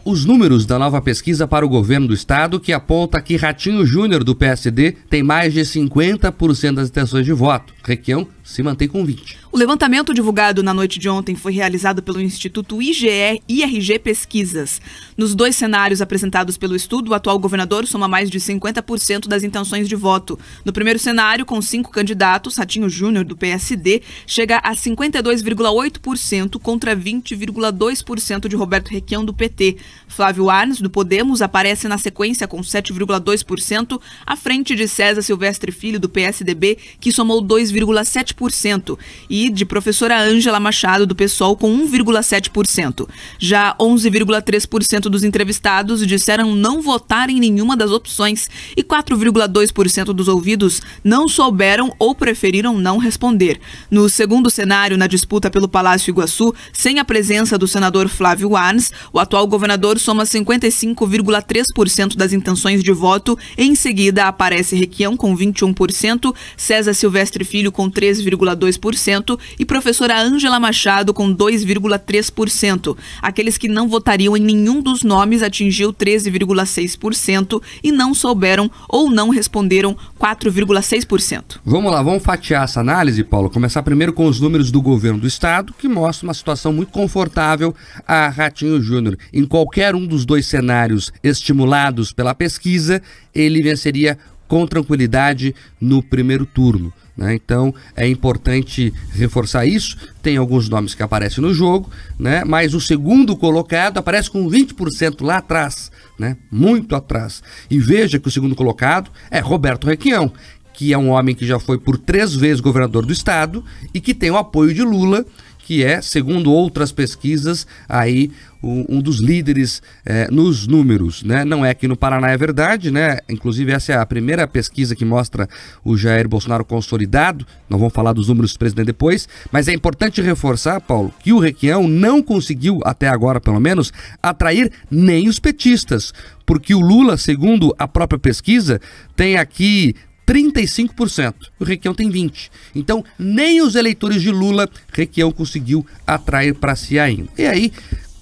os números da nova pesquisa para o governo do estado, que aponta que Ratinho Júnior, do PSD, tem mais de 50% das intenções de voto. Requião se mantém com 20%. O levantamento divulgado na noite de ontem foi realizado pelo Instituto IGE-IRG Pesquisas. Nos dois cenários apresentados pelo estudo, o atual governador soma mais de 50% das intenções de voto. No primeiro cenário, com 5 candidatos, Ratinho Júnior, do PSD, chega a 52,8% contra 20,2% de Roberto Requião, do PT. Flávio Arnes, do Podemos, aparece na sequência com 7,2%, à frente de César Silvestre Filho, do PSDB, que somou 2,7%, e de professora Ângela Machado, do PSOL, com 1,7%. Já 11,3% dos entrevistados disseram não votar em nenhuma das opções e 4,2% dos ouvidos não souberam ou preferiram não responder. No segundo cenário, na disputa pelo Palácio Iguaçu, sem a presença do senador Flávio Arnes, o atual governador soma 55,3% das intenções de voto. Em seguida, aparece Requião com 21%, César Silvestre Filho com 3,2% e professora Ângela Machado com 2,3%. Aqueles que não votariam em nenhum dos nomes atingiu 13,6% e não souberam ou não responderam 4,6%. Vamos lá, vamos fatiar essa análise, Paulo. Começar primeiro com os números do governo do estado, que mostra uma situação muito confortável a Ratinho Júnior. Em qualquer um dos dois cenários estimulados pela pesquisa, ele venceria com tranquilidade no primeiro turno, né? Então é importante reforçar isso. Tem alguns nomes que aparecem no jogo, né? Mas o segundo colocado aparece com 20% lá atrás, né? Muito atrás. E veja que o segundo colocado é Roberto Requião, que é um homem que já foi por 3 vezes governador do estado e que tem o apoio de Lula, que é, segundo outras pesquisas, aí um dos líderes nos números, né? Não é aqui no Paraná, é verdade, né? Inclusive essa é a primeira pesquisa que mostra o Jair Bolsonaro consolidado. Nós vamos falar dos números do presidente depois, mas é importante reforçar, Paulo, que o Requião não conseguiu, até agora pelo menos, atrair nem os petistas, porque o Lula, segundo a própria pesquisa, tem aqui 35%, o Requião tem 20%. Então, nem os eleitores de Lula, Requião conseguiu atrair para si ainda. E aí,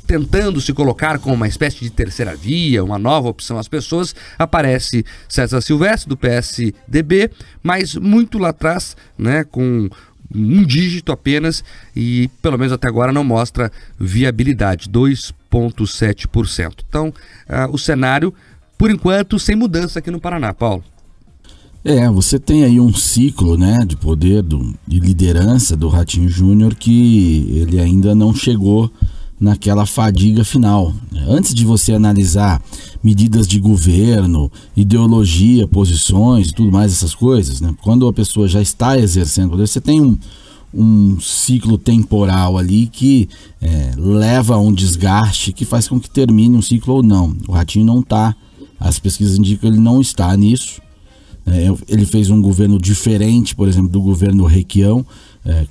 tentando se colocar como uma espécie de terceira via, uma nova opção às pessoas, aparece César Silvestre, do PSDB, mas muito lá atrás, né, com um dígito apenas, e pelo menos até agora não mostra viabilidade, 2,7%. Então, o cenário, por enquanto, sem mudança aqui no Paraná, Paulo. Você tem aí um ciclo, né, de poder, de liderança do Ratinho Júnior, que ele ainda não chegou naquela fadiga final. Antes de você analisar medidas de governo, ideologia, posições e tudo mais, essas coisas, né, quando a pessoa já está exercendo poder, você tem um ciclo temporal ali que leva a um desgaste que faz com que termine um ciclo ou não. O Ratinho não está, as pesquisas indicam que ele não está nisso. Ele fez um governo diferente, por exemplo, do governo Requião,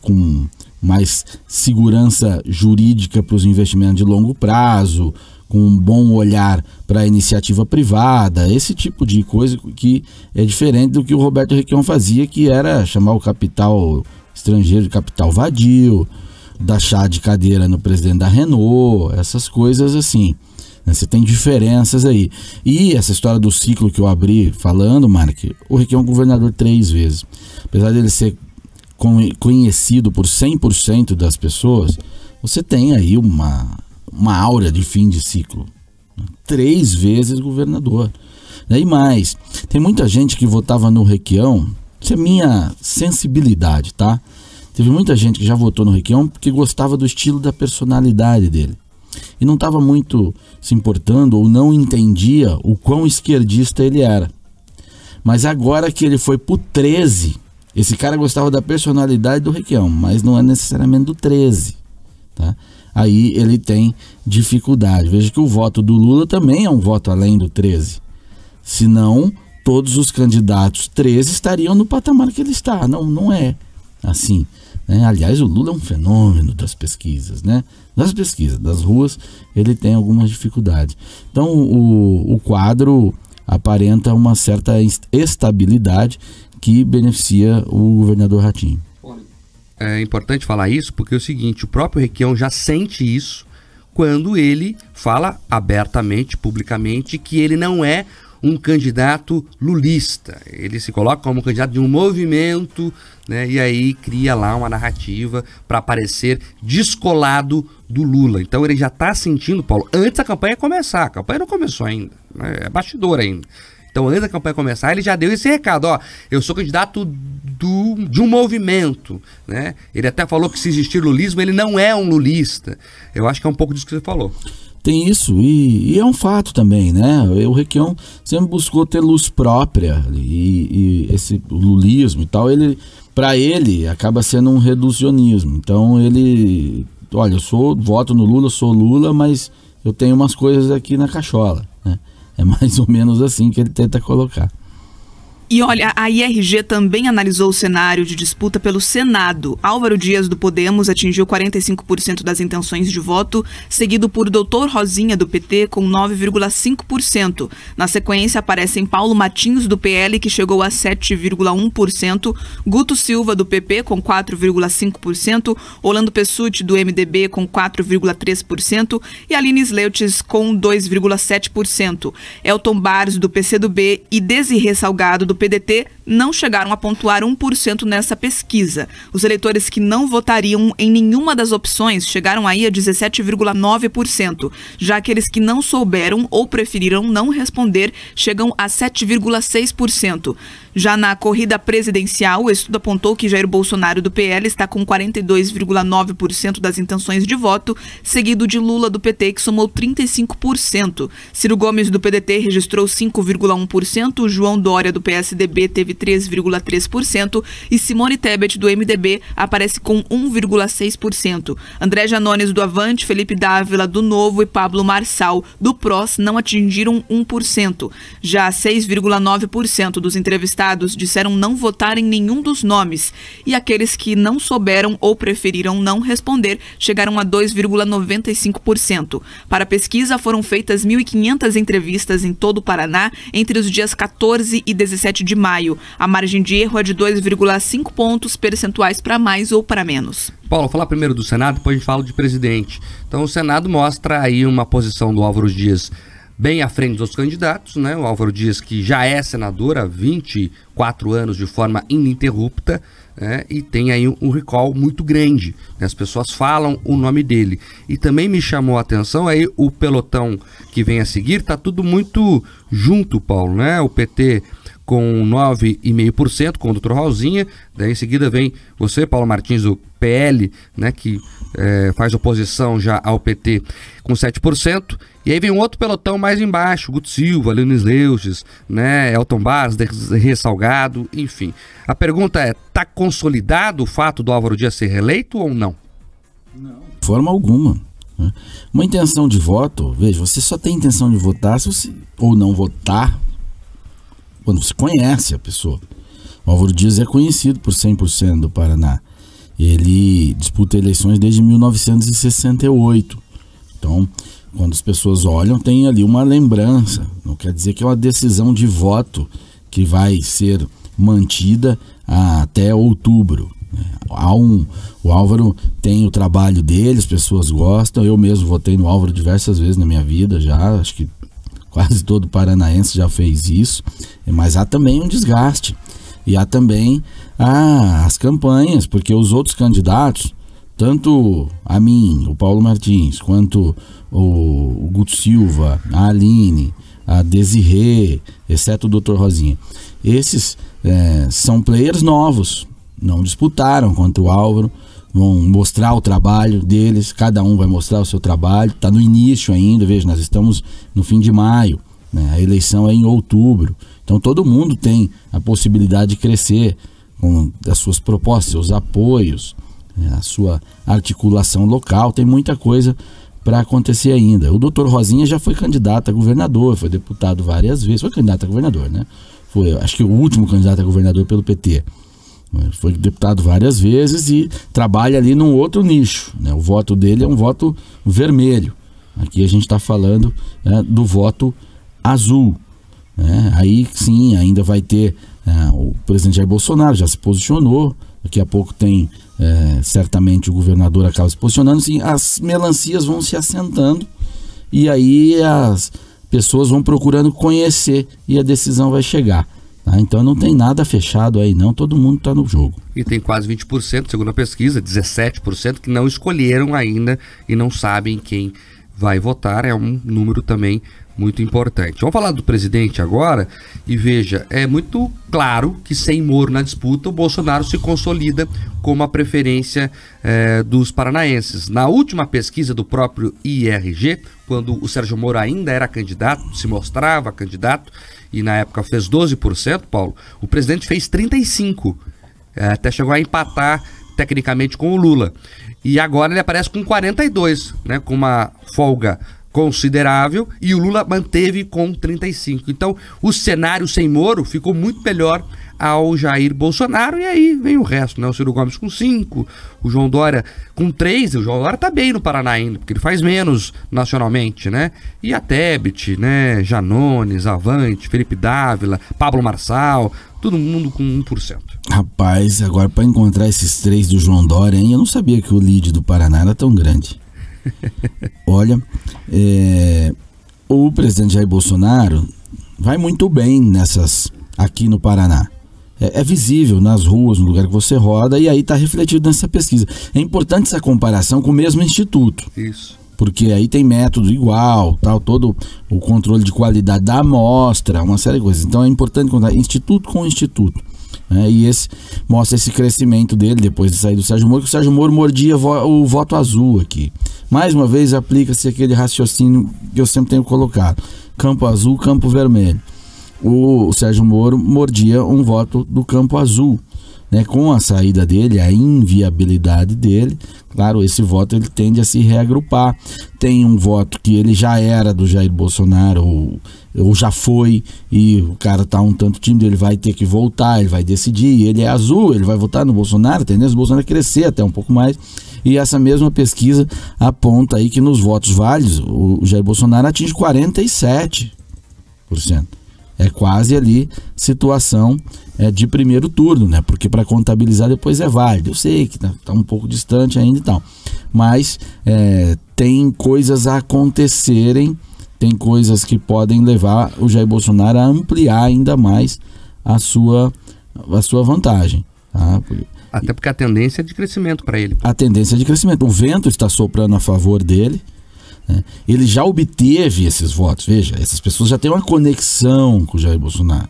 com mais segurança jurídica para os investimentos de longo prazo, com um bom olhar para a iniciativa privada, esse tipo de coisa que é diferente do que o Roberto Requião fazia, que era chamar o capital estrangeiro de capital vadio, dar chá de cadeira no presidente da Renault, essas coisas assim. Você tem diferenças aí. E essa história do ciclo que eu abri falando, Mark, o Requião é um governador 3 vezes. Apesar dele ser conhecido por 100% das pessoas, você tem aí uma aura de fim de ciclo. 3 vezes governador. E mais, tem muita gente que votava no Requião, isso é minha sensibilidade, tá? Teve muita gente que já votou no Requião porque gostava do estilo da personalidade dele. E não estava muito se importando ou não entendia o quão esquerdista ele era. Mas agora que ele foi pro 13, esse cara gostava da personalidade do Requião, mas não é necessariamente do 13, tá? Aí ele tem dificuldade. Veja que o voto do Lula também é um voto além do 13. Senão, todos os candidatos 13 estariam no patamar que ele está. Não é assim. Aliás, o Lula é um fenômeno das pesquisas, né? Das pesquisas, das ruas, ele tem algumas dificuldades. Então, o quadro aparenta uma certa estabilidade que beneficia o governador Ratinho. É importante falar isso porque é o seguinte, o próprio Requião já sente isso quando ele fala abertamente, publicamente, que ele não é um candidato lulista. Ele se coloca como um candidato de um movimento, né, e aí cria lá uma narrativa para aparecer descolado do Lula. Então ele já está sentindo, Paulo, antes da campanha começar. A campanha não começou ainda, né, é bastidor ainda. Então, antes da campanha começar, ele já deu esse recado, ó, eu sou candidato de um movimento, né? Ele até falou que se existir lulismo, ele não é um lulista. Eu acho que é um pouco disso que você falou. Tem isso, e é um fato também, né? O Requião sempre buscou ter luz própria, e esse lulismo e tal, para ele, acaba sendo um reducionismo. Então, ele, olha, voto no Lula, sou Lula, mas eu tenho umas coisas aqui na cachola, né? É mais ou menos assim que ele tenta colocar. E olha, a IRG também analisou o cenário de disputa pelo Senado. Álvaro Dias, do Podemos, atingiu 45% das intenções de voto, seguido por Dr. Rosinha, do PT, com 9,5%. Na sequência, aparecem Paulo Martins, do PL, que chegou a 7,1%, Guto Silva, do PP, com 4,5%, Orlando Pessutti, do MDB, com 4,3% e Aline Sleutz, com 2,7%. Elton Barros, do PCdoB, e Desirê Salgado, do PDT, não chegaram a pontuar 1% nessa pesquisa. Os eleitores que não votariam em nenhuma das opções chegaram aí a 17,9%. Já aqueles que não souberam ou preferiram não responder chegam a 7,6%. Já na corrida presidencial, o estudo apontou que Jair Bolsonaro, do PL, está com 42,9% das intenções de voto, seguido de Lula, do PT, que somou 35%. Ciro Gomes, do PDT, registrou 5,1%, João Dória, do PSDB, teve 3,3% e Simone Tebet, do MDB, aparece com 1,6%. André Janones, do Avante, Felipe Dávila, do Novo e Pablo Marçal, do PROS, não atingiram 1%. Já 6,9% dos entrevistados disseram não votar em nenhum dos nomes, e aqueles que não souberam ou preferiram não responder chegaram a 2,95%. Para a pesquisa, foram feitas 1.500 entrevistas em todo o Paraná entre os dias 14 e 17 de maio. A margem de erro é de 2,5 pontos percentuais para mais ou para menos. Paulo, vou falar primeiro do Senado, depois a gente fala de presidente. Então o Senado mostra aí uma posição do Álvaro Dias bem à frente dos candidatos, né? O Álvaro Dias, que já é senador há 24 anos de forma ininterrupta, né? E tem aí um recall muito grande, né? As pessoas falam o nome dele. E também me chamou a atenção aí o pelotão que vem a seguir, tá tudo muito junto, Paulo, né? O PT com 9,5%, com o Dr. Rosinha, daí em seguida vem você, Paulo Martins, do PL, né, que faz oposição já ao PT, com 7%, e aí vem um outro pelotão mais embaixo, Guto Silva, Aline Sleutz, né, Elton Barros, Desirê Salgado, enfim. A pergunta é, tá consolidado o fato do Álvaro Dias ser reeleito ou não? Não, de forma alguma. Né? Uma intenção de voto, veja, você só tem intenção de votar se você, ou não votar, quando você conhece a pessoa. O Álvaro Dias é conhecido por 100% do Paraná. Ele disputa eleições desde 1968. Então, quando as pessoas olham, tem ali uma lembrança. Não quer dizer que é uma decisão de voto que vai ser mantida até outubro. O Álvaro tem o trabalho dele, as pessoas gostam. Eu mesmo votei no Álvaro diversas vezes na minha vida, já, acho que quase todo paranaense já fez isso, mas há também um desgaste. E há também as campanhas, porque os outros candidatos, tanto a mim, o Paulo Martins, quanto o Guto Silva, a Aline, a Desirê, exceto o Dr. Rosinha, esses são players novos, não disputaram contra o Álvaro, vão mostrar o trabalho deles, cada um vai mostrar o seu trabalho, está no início ainda, veja, nós estamos no fim de maio, né? A eleição é em outubro, então todo mundo tem a possibilidade de crescer com as suas propostas, seus apoios, né? A sua articulação local, tem muita coisa para acontecer ainda. O Dr. Rosinha já foi candidato a governador, foi deputado várias vezes, foi candidato a governador, né? Foi, acho que o último candidato a governador pelo PT. Foi deputado várias vezes e trabalha ali num outro nicho, né? O voto dele é um voto vermelho. Aqui a gente está falando, né, do voto azul, né? Aí sim, ainda vai ter O presidente Jair Bolsonaro já se posicionou, daqui a pouco tem, certamente o governador acaba se posicionando, assim, as melancias vão se assentando e aí as pessoas vão procurando conhecer e a decisão vai chegar. Tá? Então não tem nada fechado aí não, todo mundo está no jogo. E tem quase 20%, segundo a pesquisa, 17% que não escolheram ainda e não sabem quem vai votar. É um número também muito importante. Vamos falar do presidente agora e veja, é muito claro que sem Moro na disputa, o Bolsonaro se consolida como a preferência dos paranaenses. Na última pesquisa do próprio IRG, quando o Sérgio Moro ainda era candidato, se mostrava candidato, e na época fez 12%, Paulo, o presidente fez 35%, até chegou a empatar tecnicamente com o Lula. E agora ele aparece com 42%, né, com uma folga considerável, e o Lula manteve com 35%. Então o cenário sem Moro ficou muito melhor ao Jair Bolsonaro, e aí vem o resto, né? O Ciro Gomes com 5%, o João Dória com 3%, o João Dória tá bem no Paraná ainda, porque ele faz menos nacionalmente, né? E a Tebet, né? Janones, Avante, Felipe Dávila, Pablo Marçal, todo mundo com 1%. Rapaz, agora para encontrar esses 3 do João Dória, hein? Eu não sabia que o lead do Paraná era tão grande. Olha, o presidente Jair Bolsonaro vai muito bem nessas aqui no Paraná. É visível nas ruas, no lugar que você roda, e aí está refletido nessa pesquisa. É importante essa comparação com o mesmo instituto. Isso. Porque aí tem método igual, tal, todo o controle de qualidade da amostra, uma série de coisas. Então é importante contar instituto com instituto. E esse mostra esse crescimento dele depois de sair do Sérgio Moro, que o Sérgio Moro mordia o voto azul aqui. Mais uma vez aplica-se aquele raciocínio que eu sempre tenho colocado: campo azul, campo vermelho. O Sérgio Moro mordia um voto do campo azul, né? Com a saída dele, a inviabilidade dele, claro, esse voto ele tende a se reagrupar. Tem um voto que ele já era do Jair Bolsonaro, ou já foi, e o cara tá um tanto tímido, ele vai ter que voltar, ele vai decidir, ele é azul, ele vai votar no Bolsonaro, a tendência do Bolsonaro é crescer até um pouco mais. E essa mesma pesquisa aponta aí que nos votos válidos, o Jair Bolsonaro atinge 47%. É quase ali situação de primeiro turno, né? Porque para contabilizar depois é válido. Eu sei que tá um pouco distante ainda e tal, mas tem coisas a acontecerem, tem coisas que podem levar o Jair Bolsonaro a ampliar ainda mais a sua vantagem, tá? Até porque a tendência é de crescimento para ele. A tendência é de crescimento. O vento está soprando a favor dele. Ele já obteve esses votos. Veja, essas pessoas já têm uma conexão com o Jair Bolsonaro.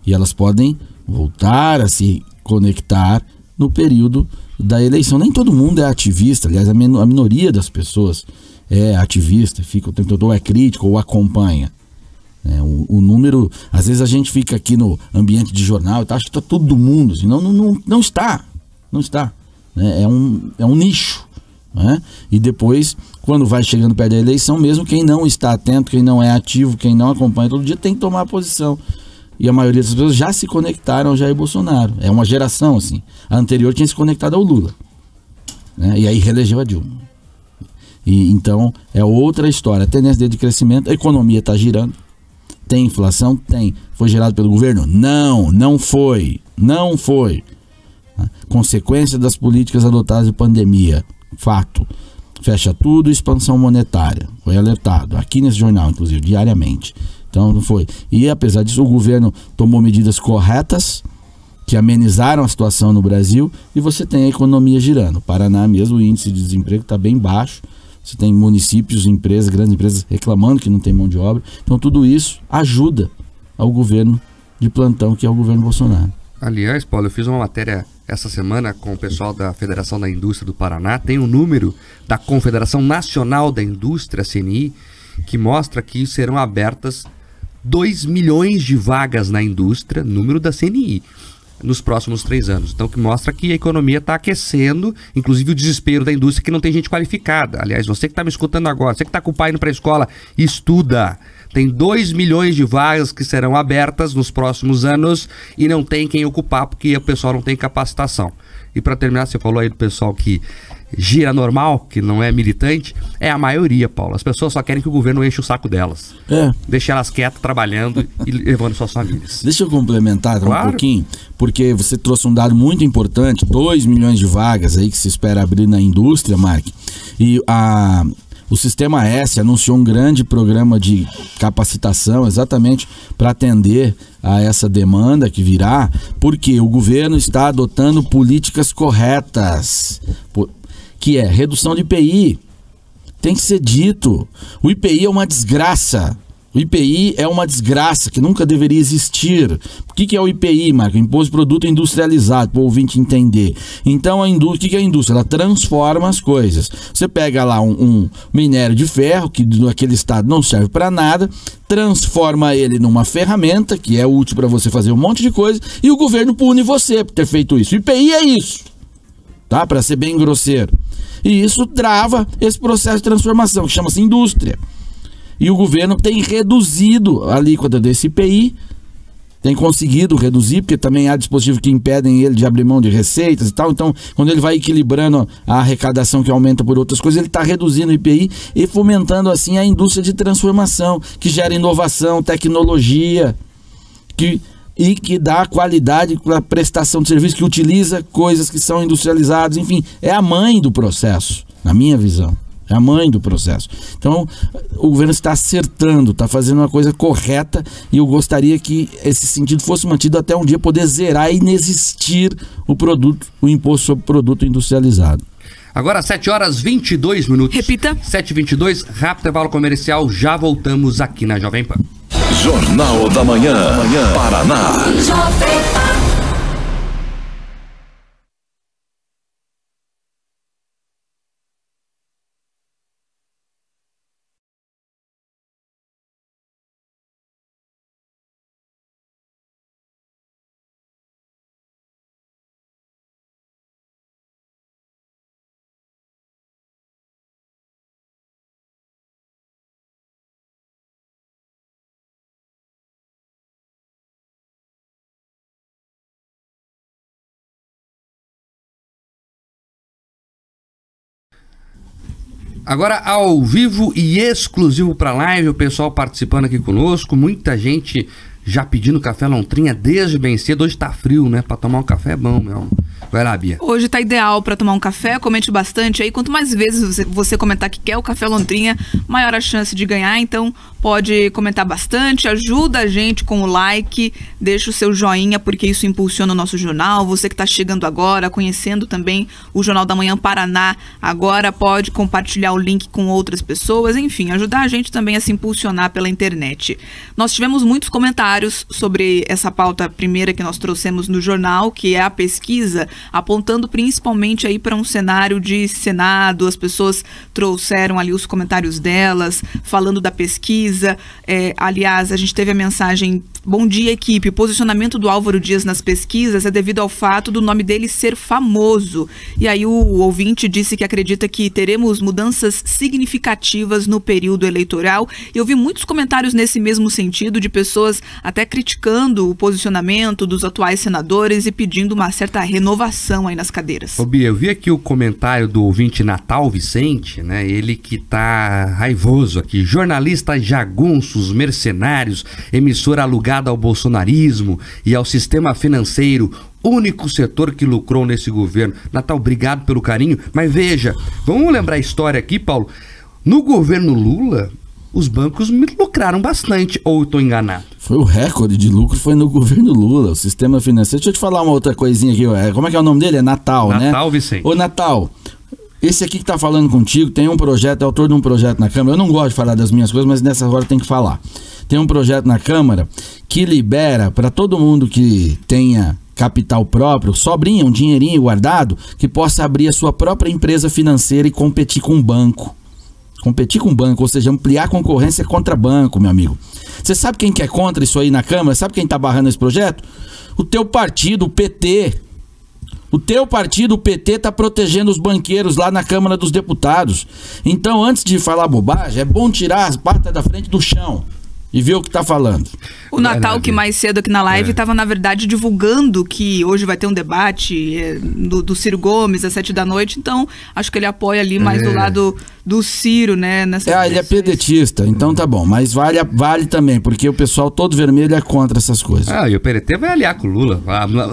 E elas podem voltar a se conectar no período da eleição. Nem todo mundo é ativista. Aliás, a minoria das pessoas é ativista, fica o tempo todo, ou é crítico ou acompanha. O número, às vezes a gente fica aqui no ambiente de jornal e acha que está todo mundo assim. Não está. Não está. É um nicho. E depois, quando vai chegando perto da eleição, mesmo quem não está atento, quem não é ativo, quem não acompanha todo dia, tem que tomar posição. E a maioria das pessoas já se conectaram ao Jair Bolsonaro. É uma geração assim. A anterior tinha se conectado ao Lula, e aí reelegeu a Dilma. E então é outra história. A tendência dele de crescimento, a economia está girando. Tem inflação? Tem. Foi gerado pelo governo? Não foi. Consequência das políticas adotadas de pandemia. Fato. Fecha tudo, expansão monetária. Foi alertado. Aqui nesse jornal, inclusive, diariamente. Então não foi. E apesar disso, o governo tomou medidas corretas que amenizaram a situação no Brasil, e você tem a economia girando. Paraná mesmo, o índice de desemprego está bem baixo. Você tem municípios, empresas, grandes empresas reclamando que não tem mão de obra. Então tudo isso ajuda ao governo de plantão, que é o governo Bolsonaro. Aliás, Paulo, eu fiz uma matéria essa semana com o pessoal da Federação da Indústria do Paraná. Tem um número da Confederação Nacional da Indústria, CNI, que mostra que serão abertas 2 milhões de vagas na indústria, número da CNI, nos próximos 3 anos. Então, que mostra que a economia está aquecendo, inclusive o desespero da indústria, que não tem gente qualificada. Aliás, você que está me escutando agora, você que está com o pai indo para a escola, estuda. Tem 2 milhões de vagas que serão abertas nos próximos anos e não tem quem ocupar porque o pessoal não tem capacitação. E para terminar, você falou aí do pessoal que gira normal, que não é militante, é a maioria, Paulo. As pessoas só querem que o governo enche o saco delas. Deixe elas quietas, trabalhando e levando suas famílias. Deixa eu complementar um pouquinho, porque você trouxe um dado muito importante, 2 milhões de vagas aí que se espera abrir na indústria, Mark. E o Sistema S anunciou um grande programa de capacitação exatamente para atender a essa demanda que virá, porque o governo está adotando políticas corretas, que é redução de IPI. Tem que ser dito. O IPI é uma desgraça. O IPI é uma desgraça que nunca deveria existir. O que é o IPI, Marco? Imposto de Produto Industrializado, para o ouvinte entender. Então, o que é a indústria? Ela transforma as coisas. Você pega lá um minério de ferro, que naquele estado não serve para nada, transforma ele numa ferramenta, que é útil para você fazer um monte de coisa, e o governo pune você por ter feito isso. O IPI é isso, tá? Para ser bem grosseiro. E isso trava esse processo de transformação, que chama-se indústria. E o governo tem reduzido a alíquota desse IPI, tem conseguido reduzir, porque também há dispositivos que impedem ele de abrir mão de receitas e tal. Então, quando ele vai equilibrando a arrecadação que aumenta por outras coisas, ele está reduzindo o IPI e fomentando assim a indústria de transformação, que gera inovação, tecnologia, e que dá qualidade para a prestação de serviço, que utiliza coisas que são industrializadas, enfim, é a mãe do processo, na minha visão. É a mãe do processo. Então, o governo está acertando, está fazendo uma coisa correta, e eu gostaria que esse sentido fosse mantido até um dia poder zerar e inexistir o imposto sobre produto industrializado. Agora 7h22. Repita. 7h22, rápido intervalo comercial, já voltamos aqui na Jovem Pan. Jornal da Manhã, Paraná. Jovem Pan. Agora, ao vivo e exclusivo para live, o pessoal participando aqui conosco, muita gente já pedindo café Lontrinha desde bem cedo. Hoje tá frio, né? Para tomar um café é bom, meu. Vai lá, Bia. Hoje tá ideal para tomar um café, comente bastante aí. Quanto mais vezes você comentar que quer o café Lontrinha, maior a chance de ganhar. Então, pode comentar bastante, ajuda a gente com o like, deixa o seu joinha, porque isso impulsiona o nosso jornal. Você que tá chegando agora, conhecendo também o Jornal da Manhã Paraná, agora pode compartilhar o link com outras pessoas, enfim, ajudar a gente também a se impulsionar pela internet. Nós tivemos muitos comentários sobre essa pauta primeira que nós trouxemos no jornal, que é a pesquisa, apontando principalmente aí para um cenário de Senado. As pessoas trouxeram ali os comentários delas, falando da pesquisa. Aliás, a gente teve a mensagem: bom dia, equipe. O posicionamento do Álvaro Dias nas pesquisas é devido ao fato do nome dele ser famoso. E aí o ouvinte disse que acredita que teremos mudanças significativas no período eleitoral. E eu vi muitos comentários nesse mesmo sentido, de pessoas até criticando o posicionamento dos atuais senadores e pedindo uma certa renovação aí nas cadeiras. Ô Bia, eu vi aqui o comentário do ouvinte Natal Vicente, né? Ele que tá raivoso aqui. Jornalistas jagunços, mercenários, emissora alugada ao bolsonarismo e ao sistema financeiro, único setor que lucrou nesse governo. Natal, obrigado pelo carinho, mas veja, vamos lembrar a história aqui, Paulo. No governo Lula, os bancos lucraram bastante, ou eu estou enganado? Foi o recorde de lucro, foi no governo Lula, o sistema financeiro. Deixa eu te falar uma outra coisinha aqui, como é que é o nome dele? É Natal, né? Natal Vicente. Ô Natal, esse aqui que tá falando contigo tem um projeto, é autor de um projeto na Câmara. Eu não gosto de falar das minhas coisas, mas nessa hora tem que falar. Tem um projeto na Câmara que libera para todo mundo que tenha capital próprio, sobrinha, um dinheirinho guardado, que possa abrir a sua própria empresa financeira e competir com o banco. Competir com o banco, ou seja, ampliar a concorrência contra banco, meu amigo. Você sabe quem que é contra isso aí na Câmara? Sabe quem tá barrando esse projeto? O teu partido, o PT. O teu partido, o PT, tá protegendo os banqueiros lá na Câmara dos Deputados. Então, antes de falar bobagem, é bom tirar as patas da frente do chão. e vê o que tá falando. O Natal, que mais cedo aqui na live, estava, na verdade, divulgando que hoje vai ter um debate do Ciro Gomes às 7 da noite. Então, acho que ele apoia ali mais do lado do Ciro, né? Ele é pedetista, então tá bom. Mas vale também, porque o pessoal todo vermelho é contra essas coisas. E o PDT vai aliar com o Lula.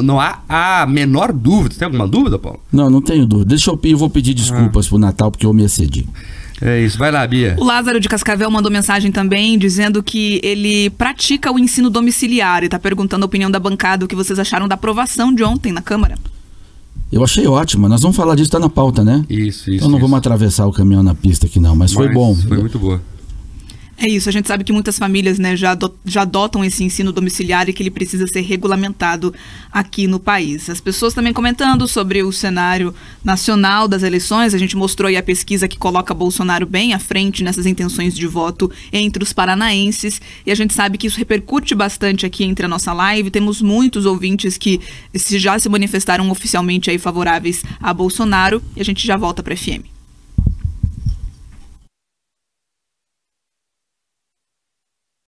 Não há a menor dúvida. Você tem alguma dúvida, Paulo? Não tenho dúvida. Eu vou pedir desculpas pro Natal, porque eu me excedi. É isso, vai lá, Bia. O Lázaro de Cascavel mandou mensagem também, dizendo que ele pratica o ensino domiciliar e está perguntando a opinião da bancada, o que vocês acharam da aprovação de ontem na Câmara. Eu achei ótimo, nós vamos falar disso, tá na pauta, né? Isso. Então não vamos atravessar o caminhão na pista aqui não, mas foi bom. Foi muito boa. É isso, a gente sabe que muitas famílias, né, já adotam esse ensino domiciliar e que ele precisa ser regulamentado aqui no país. As pessoas também comentando sobre o cenário nacional das eleições, a gente mostrou aí a pesquisa que coloca Bolsonaro bem à frente nessas intenções de voto entre os paranaenses, e a gente sabe que isso repercute bastante aqui entre a nossa live. Temos muitos ouvintes que já se manifestaram oficialmente aí favoráveis a Bolsonaro, e a gente já volta para a FM.